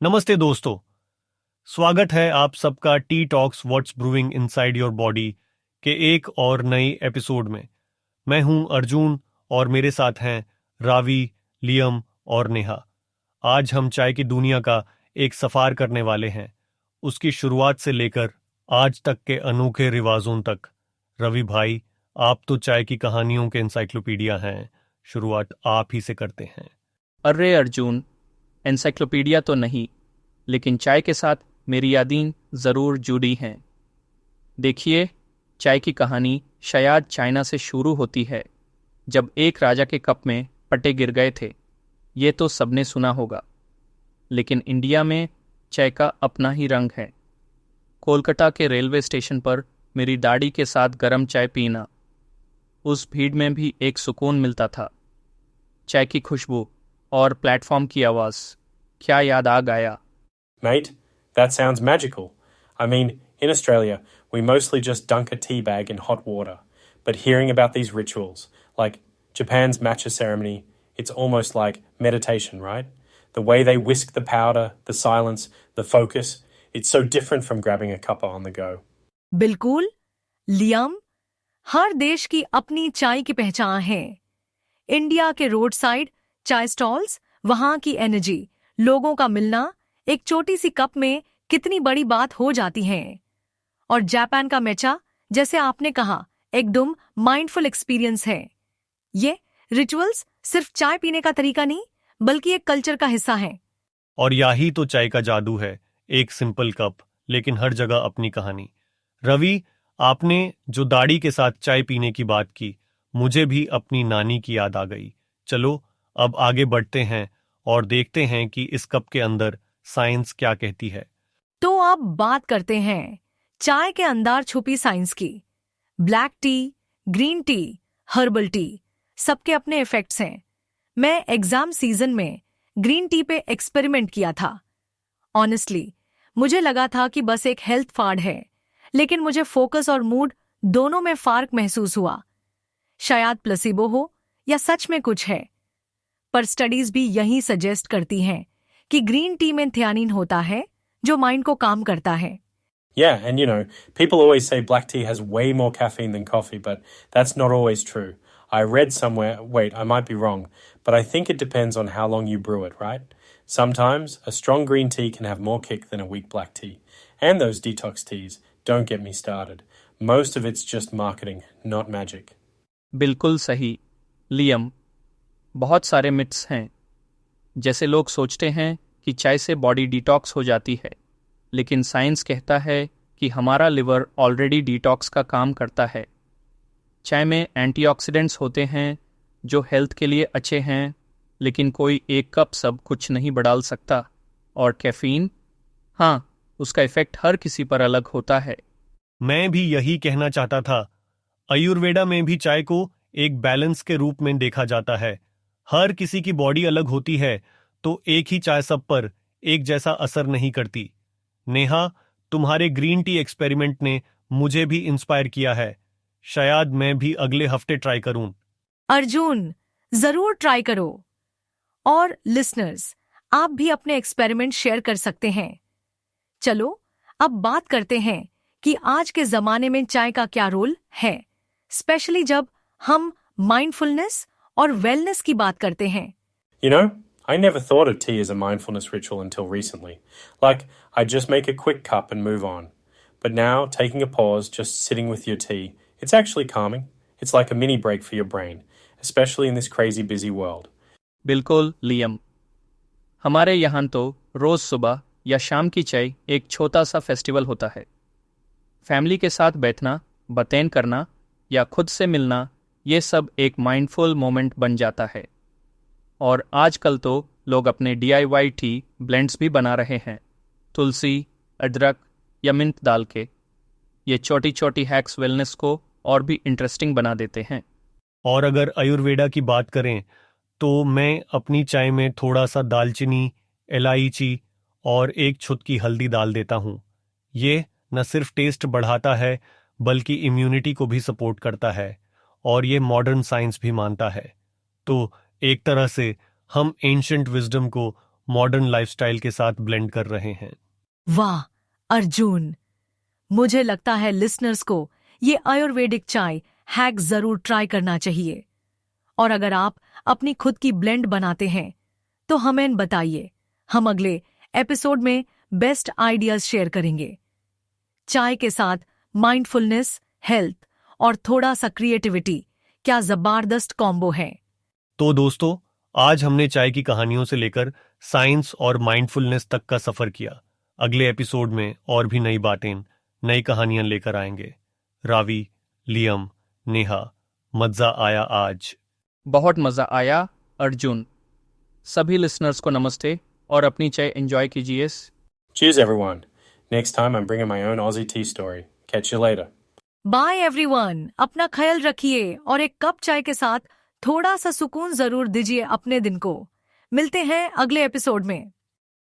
नमस्ते दोस्तों। स्वागत है आप सबका T talks what's brewing inside your body के एक और नए एपिसोड में। मैं हूं अर्जुन और मेरे साथ हैं रावी, लियम और नेहा। आज हम चाय की दुनिया का एक सफर करने वाले हैं, उसकी शुरुआत से लेकर आज तक के अनोखे रिवाजों तक। रवि भाई, आप तो चाय की कहानियों के एनसाइक्लोपीडिया हैं, शुरुआत आप ही से करते हैं। अरे अर्जुन, एनसाइक्लोपीडिया तो नहीं, लेकिन चाय के साथ मेरी यादें ज़रूर जुड़ी हैं। देखिए, चाय की कहानी शायद चाइना से शुरू होती है, जब एक राजा के कप में पत्ते गिर गए थे। ये तो सबने सुना होगा, लेकिन इंडिया में चाय का अपना ही रंग है। कोलकाता के रेलवे स्टेशन पर मेरी दादी के साथ गरम चाय पीना, उस भीड़ में भी एक सुकून मिलता था। चाय की खुशबू और प्लेटफॉर्म की आवाज़, क्या याद आ गया। Mate, that sounds magical. I mean, in Australia, we mostly just dunk a tea bag in hot water. But hearing about these rituals, like Japan's matcha ceremony, it's almost like meditation, right? The way they whisk the powder, the silence, the focus, it's so different from grabbing a cuppa on the go. बिल्कुल Liam, हर देश की अपनी चाय की पहचान है। India के road side चाय स्टॉल्स, वहां की एनर्जी, लोगों का मिलना एक छोटी सी कप में कितनी बड़ी बात हो जाती है। और जापान का मेचा, जैसे आपने कहा, एकदम माइंडफुल एक्सपीरियंस है। ये रिचुअल्स सिर्फ चाय पीने का तरीका नहीं, बल्कि एक कल्चर का हिस्सा है। और यही तो चाय का जादू है, एक सिंपल कप लेकिन हर जगह अपनी कहानी। रवि, आपने जो दाढ़ी के साथ चाय पीने की बात की, मुझे भी अपनी नानी की याद आ गई। चलो अब आगे बढ़ते हैं और देखते हैं कि इस कप के अंदर साइंस क्या कहती है। तो अब बात करते हैं चाय के अंदर छुपी साइंस की। Black T, green tea, herbal tea, सबके अपने इफेक्ट्स हैं। मैं एग्जाम सीजन में ग्रीन टी पे एक्सपेरिमेंट किया था। ऑनेस्टली मुझे लगा था कि बस एक हेल्थ फाड़ है, लेकिन मुझे फोकस और मूड दोनों में फर्क महसूस हुआ। शायद प्लेसिबो हो या सच में कुछ है, पर स्टडीज भी यही सजेस्ट करती हैं कि ग्रीन टी में थियानिन होता है, जो माइंड को काम करता है। Yeah, and people always say black tea has way more caffeine than coffee, but that's not always true. I read somewhere, wait, I might be wrong, but I think it depends on how long you brew it, right? Sometimes a strong green tea can have more kick than a weak black tea. And those detox teas, don't get me started. Most of it's just marketing, not magic. बिल्कुल सही Liam, बहुत सारे myths हैं। जैसे लोग सोचते हैं कि चाय से बॉडी डिटॉक्स हो जाती है, लेकिन साइंस कहता है कि हमारा लिवर ऑलरेडी डिटॉक्स का काम करता है। चाय में एंटीऑक्सीडेंट्स होते हैं जो हेल्थ के लिए अच्छे हैं, लेकिन कोई एक कप सब कुछ नहीं बढ़ा सकता। और कैफीन, हाँ, उसका इफेक्ट हर किसी पर अलग होता है। मैं भी यही कहना चाहता था। आयुर्वेदा में भी चाय को एक बैलेंस के रूप में देखा जाता है। हर किसी की बॉडी अलग होती है, तो एक ही चाय सब पर एक जैसा असर नहीं करती। नेहा, तुम्हारे ग्रीन टी एक्सपेरिमेंट ने मुझे भी इंस्पायर किया है। शायद मैं भी अगले हफ्ते ट्राई करूं। अर्जुन, जरूर ट्राई करो। और लिसनर्स, आप भी अपने एक्सपेरिमेंट शेयर कर सकते हैं। चलो अब बात करते हैं कि आज के जमाने में चाय का क्या रोल है, स्पेशली जब हम माइंडफुलनेस और वेलनेस की बात करते हैं। I never thought of tea as a mindfulness ritual until recently. Like, I just make a quick cup and move on. But now, taking a pause, just sitting with your tea, it's actually calming. It's like a mini break for your brain, especially in this crazy busy world. बिल्कुल Liam, हमारे यहाँ तो रोज़ सुबह या शाम की चाय एक छोटा सा फेस्टिवल होता है। फैमिली के साथ बैठना, बातें करना या खुद से मिलना, ये सब एक माइंडफुल मोमेंट बन जाता है। और आजकल तो लोग अपने DIY टी ब्लेंड्स भी बना रहे हैं, तुलसी, अदरक या मिंट डाल के। ये छोटी छोटी हैक्स वेलनेस को और भी इंटरेस्टिंग बना देते हैं। और अगर आयुर्वेदा की बात करें, तो मैं अपनी चाय में थोड़ा सा दालचीनी, इलायची और एक छुटकी हल्दी डाल देता हूँ। ये न सिर्फ टेस्ट बढ़ाता है, बल्कि इम्यूनिटी को भी सपोर्ट करता है, और ये मॉडर्न साइंस भी मानता है। तो एक तरह से हम एंशिएंट विजडम को मॉडर्न लाइफस्टाइल के साथ ब्लेंड कर रहे हैं। वाह अर्जुन, मुझे लगता है लिसनर्स को ये आयुर्वेदिक चाय हैक जरूर ट्राई करना चाहिए। और अगर आप अपनी खुद की ब्लेंड बनाते हैं तो हमें बताइए, हम अगले एपिसोड में बेस्ट आइडियाज शेयर करेंगे। चाय के साथ माइंडफुलनेस, हेल्थ और थोड़ा सा क्रिएटिविटी, क्या जबरदस्त कॉम्बो है। तो दोस्तों, आज हमने चाय की कहानियों से लेकर साइंस और माइंडफुलनेस तक का सफर किया। अगले एपिसोड में और भी नई बातें, नई कहानियां लेकर आएंगे। रावी, लियम, नेहा, मजा आया आज। बहुत मज़ा आया अर्जुन। सभी लिसनर्स को नमस्ते और अपनी चाय एंजॉय कीजिए। Cheers, everyone. Next time, I'm bringing my own Aussie tea story. Catch you later. Bye everyone, अपना ख्याल रखिए और एक कप चाय के साथ थोड़ा सा सुकून जरूर दीजिए अपने दिन को। मिलते हैं अगले एपिसोड में।